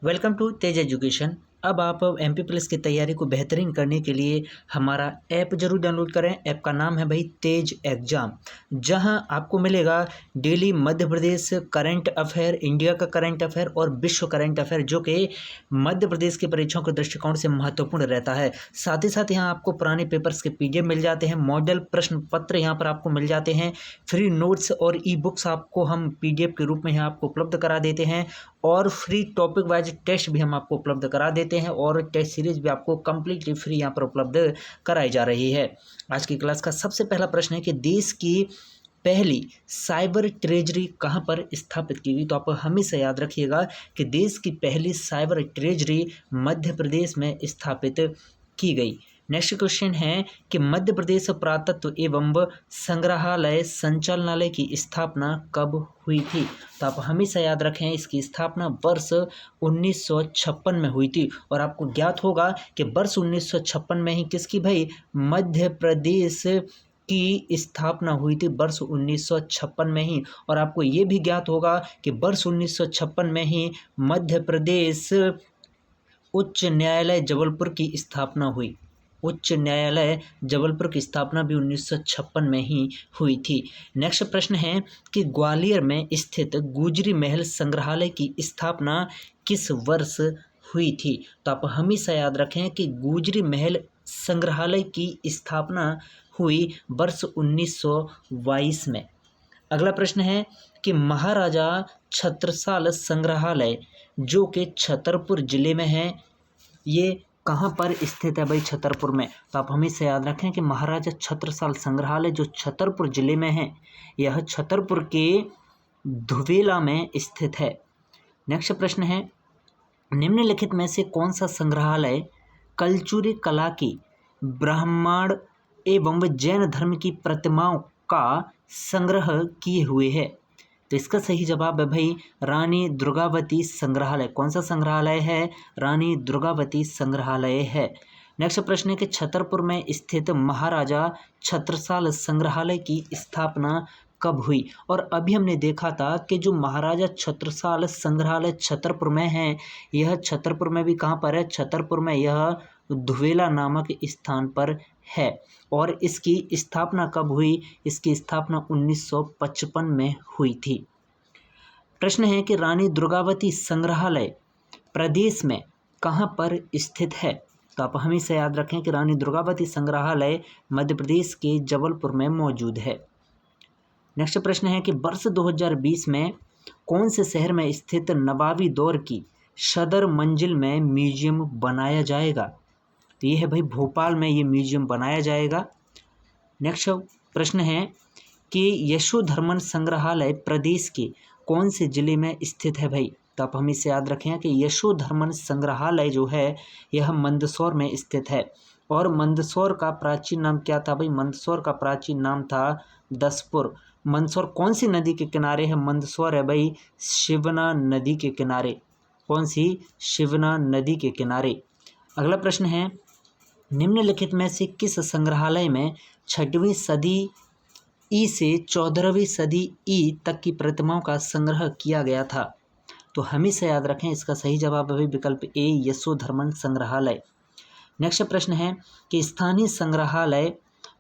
Welcome to Tej education. अब आप MP plus की तैयारी को बेहतरीन करने के लिए हमारा ऐप जरूर डाउनलोड करें। ऐप का नाम है भाई तेज एग्जाम, जहां आपको मिलेगा daily Madhya Pradesh current affair, India का करंट अफेयर और विश्व करंट अफेयर, जो कि मध्य प्रदेश की परीक्षाओं के दृष्टिकोण से महत्वपूर्ण रहता है। साथ ही साथ यहाँ आपको पुराने पेपर्स के पीडीएफ मिल जाते हैं, मॉडल प्रश्न पत्र यहाँ पर आपको मिल जाते हैं, फ्री नोट्स और ई बुक्स आपको हम पीडीएफ के रूप में यहाँ आपको उपलब्ध करा देते हैं, और फ्री टॉपिक वाइज टेस्ट भी हम आपको उपलब्ध करा देते हैं, और टेस्ट सीरीज भी आपको कंप्लीटली फ्री यहाँ पर उपलब्ध कराई जा रही है। आज की क्लास का सबसे पहला प्रश्न है कि देश की पहली साइबर ट्रेजरी कहाँ पर स्थापित की गई। तो आप हमेशा याद रखिएगा कि देश की पहली साइबर ट्रेजरी मध्य प्रदेश में स्थापित की गई। नेक्स्ट क्वेश्चन है कि मध्य प्रदेश पुरातत्व एवं संग्रहालय संचालनालय की स्थापना कब हुई थी। तो आप हमेशा याद रखें इसकी स्थापना वर्ष 1956 में हुई थी। और आपको ज्ञात होगा कि वर्ष 1956 में ही किसकी भाई, मध्य प्रदेश की स्थापना हुई थी वर्ष 1956 में ही। और आपको ये भी ज्ञात होगा कि वर्ष 1956 में ही मध्य प्रदेश उच्च न्यायालय जबलपुर की स्थापना हुई। उच्च न्यायालय जबलपुर की स्थापना भी 1956 में ही हुई थी। नेक्स्ट प्रश्न है कि ग्वालियर में स्थित गुजरी महल संग्रहालय की स्थापना किस वर्ष हुई थी। तो आप हमेशा याद रखें कि गुजरी महल संग्रहालय की स्थापना हुई वर्ष 1922 में। अगला प्रश्न है कि महाराजा छत्रसाल संग्रहालय, जो कि छतरपुर जिले में है, ये कहाँ पर स्थित है भाई, छतरपुर में। तो आप हमेशा याद रखें कि महाराजा छत्रसाल संग्रहालय जो छतरपुर जिले में है, यह छतरपुर के धुवेला में स्थित है। नेक्स्ट प्रश्न है, निम्नलिखित में से कौन सा संग्रहालय कलचुरी कला की, ब्राह्मण एवं जैन धर्म की प्रतिमाओं का संग्रह किए हुए है। तो इसका सही जवाब है भाई रानी दुर्गावती संग्रहालय। कौन सा संग्रहालय है, रानी दुर्गावती संग्रहालय है। नेक्स्ट प्रश्न है कि छतरपुर में स्थित महाराजा छत्रसाल संग्रहालय की स्थापना कब हुई। और अभी हमने देखा था कि जो महाराजा छत्रसाल संग्रहालय छतरपुर में है, यह छतरपुर में भी कहाँ पर है, छतरपुर में यह धुवेला नामक स्थान पर है। और इसकी स्थापना कब हुई, इसकी स्थापना 1955 में हुई थी। प्रश्न है कि रानी दुर्गावती संग्रहालय प्रदेश में कहाँ पर स्थित है। तो आप हमेशा याद रखें कि रानी दुर्गावती संग्रहालय मध्य प्रदेश के जबलपुर में मौजूद है। नेक्स्ट प्रश्न है कि वर्ष 2020 में कौन से शहर में स्थित नवाबी दौर की सदर मंजिल में म्यूजियम बनाया जाएगा। तो ये है भाई भोपाल में ये म्यूजियम बनाया जाएगा। नेक्स्ट प्रश्न है कि यशोधर्मन संग्रहालय प्रदेश के कौन से जिले में स्थित है भाई। तो आप हमें से याद रखें कि यशोधर्मन संग्रहालय जो है यह मंदसौर में स्थित है। और मंदसौर का प्राचीन नाम क्या था भाई, मंदसौर का प्राचीन नाम था दसपुर। मंदसौर कौन सी नदी के किनारे है, मंदसौर है भाई शिवना नदी के किनारे। कौन सी, शिवना नदी के किनारे। अगला प्रश्न है, निम्नलिखित में से किस संग्रहालय में 6वीं सदी ई से 14वीं सदी ई तक की प्रतिमाओं का संग्रह किया गया था। तो हमेशा याद रखें इसका सही जवाब है विकल्प ए, यशोधर्मन संग्रहालय। नेक्स्ट प्रश्न है कि स्थानीय संग्रहालय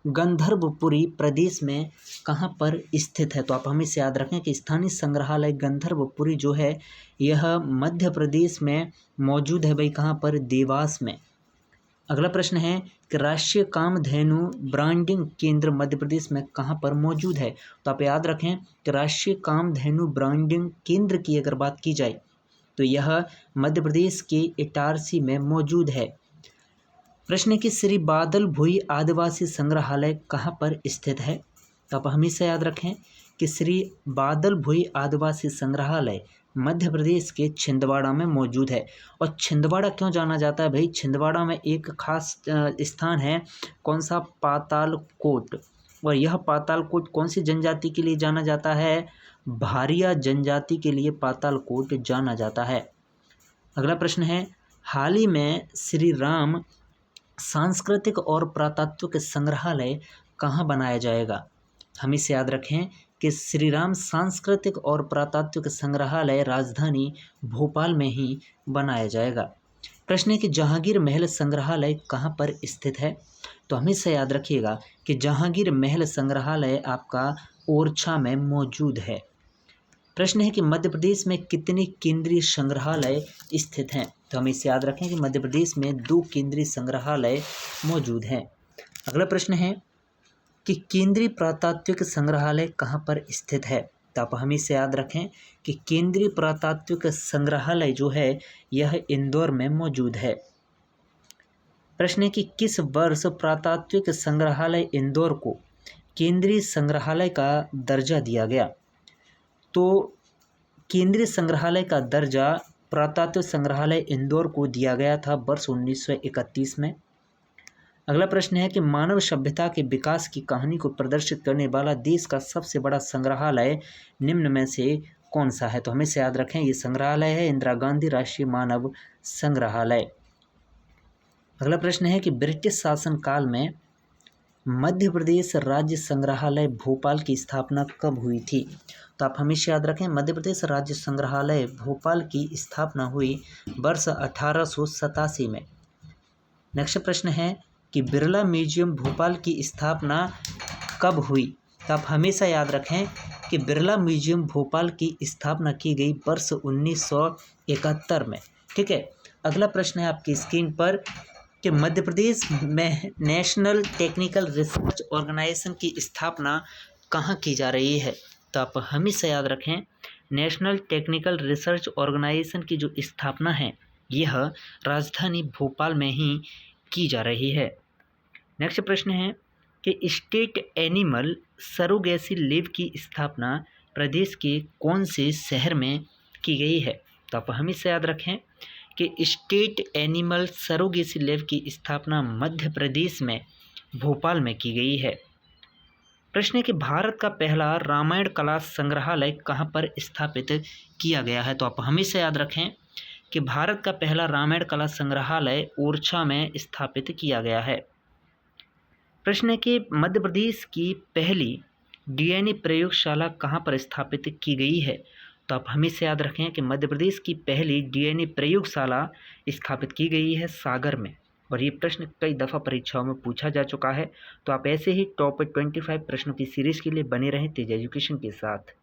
गंधर्वपुरी प्रदेश में कहाँ पर स्थित है। तो आप हमेशा याद रखें कि स्थानीय संग्रहालय गंधर्वपुरी जो है यह मध्य प्रदेश में मौजूद है भाई, कहाँ पर, देवास में। अगला प्रश्न है कि राष्ट्रीय कामधेनु ब्रांडिंग केंद्र मध्य प्रदेश में कहाँ पर मौजूद है। तो आप याद रखें कि राष्ट्रीय कामधेनु ब्रांडिंग केंद्र की अगर बात की जाए तो यह मध्य प्रदेश के इटारसी में मौजूद है। प्रश्न है कि श्री बादल भुई आदिवासी संग्रहालय कहाँ पर स्थित है। तो आप हमेशा याद रखें कि श्री बादल भुई आदिवासी संग्रहालय मध्य प्रदेश के छिंदवाड़ा में मौजूद है। और छिंदवाड़ा क्यों जाना जाता है भाई, छिंदवाड़ा में एक खास स्थान है, कौन सा, पातालकोट। और यह पातालकोट कौन सी जनजाति के लिए जाना जाता है, भारिया जनजाति के लिए पातालकोट जाना जाता है। अगला प्रश्न है, हाल ही में श्री राम सांस्कृतिक और पुरातात्विक संग्रहालय कहाँ बनाया जाएगा। हमें से याद रखें कि श्री राम सांस्कृतिक और पुरातात्विक संग्रहालय राजधानी भोपाल में ही बनाया जाएगा। प्रश्न है कि जहांगीर महल संग्रहालय कहाँ पर स्थित है? तो हमेशा याद रखिएगा कि जहांगीर महल संग्रहालय आपका ओरछा में मौजूद है। प्रश्न है कि मध्य प्रदेश में कितने केंद्रीय संग्रहालय स्थित हैं? तो हमें इसे याद रखें कि मध्य प्रदेश में 2 केंद्रीय संग्रहालय मौजूद हैं। अगला प्रश्न है कि केंद्रीय पुरातात्विक संग्रहालय कहाँ पर स्थित है? तो आप हमें इसे याद रखें कि केंद्रीय पुरातात्विक संग्रहालय जो है यह इंदौर में मौजूद है। प्रश्न है कि किस वर्ष पुरातात्विक संग्रहालय इंदौर को केंद्रीय संग्रहालय का दर्जा दिया गया? तो केंद्रीय संग्रहालय का दर्जा पुरातात्विक संग्रहालय इंदौर को दिया गया था वर्ष 1931 में। अगला प्रश्न है कि मानव सभ्यता के विकास की कहानी को प्रदर्शित करने वाला देश का सबसे बड़ा संग्रहालय निम्न में से कौन सा है? तो हमेशा याद रखें ये संग्रहालय है इंदिरा गांधी राष्ट्रीय मानव संग्रहालय। अगला प्रश्न है कि ब्रिटिश शासन काल में मध्य प्रदेश राज्य संग्रहालय भोपाल की स्थापना कब हुई थी? तो आप हमेशा याद रखें मध्य प्रदेश राज्य संग्रहालय भोपाल की स्थापना हुई वर्ष 1887 में। नेक्स्ट प्रश्न है कि बिरला म्यूजियम भोपाल की स्थापना कब हुई? तो आप हमेशा याद रखें कि बिरला म्यूजियम भोपाल की स्थापना की गई वर्ष 1971 में। ठीक है। अगला प्रश्न है आपकी स्क्रीन पर कि मध्य प्रदेश में नेशनल टेक्निकल रिसर्च ऑर्गेनाइजेशन की स्थापना कहाँ की जा रही है? तो आप हमेशा याद रखें नेशनल टेक्निकल रिसर्च ऑर्गेनाइजेशन की जो स्थापना है यह राजधानी भोपाल में ही की जा रही है। नेक्स्ट प्रश्न है कि स्टेट एनिमल सरोगेसी लैब की स्थापना प्रदेश के कौन से शहर में की गई है? तो आप हमेशा याद रखें कि स्टेट एनिमल सरोगेसी लैब की स्थापना मध्य प्रदेश में भोपाल में की गई है। प्रश्न है कि भारत का पहला रामायण कला संग्रहालय कहाँ पर स्थापित किया गया है? तो आप हमेशा याद रखें कि भारत का पहला रामायण कला संग्रहालय ओरछा में स्थापित किया गया है। प्रश्न है कि मध्य प्रदेश की पहली डीएनए प्रयोगशाला कहाँ पर स्थापित की गई है? तो आप हमेशा याद रखें कि मध्य प्रदेश की पहली डीएनए प्रयोगशाला स्थापित की गई है सागर में। और ये प्रश्न कई दफ़ा परीक्षाओं में पूछा जा चुका है। तो आप ऐसे ही टॉप 25 प्रश्नों की सीरीज के लिए बने रहें तेज एजुकेशन के साथ।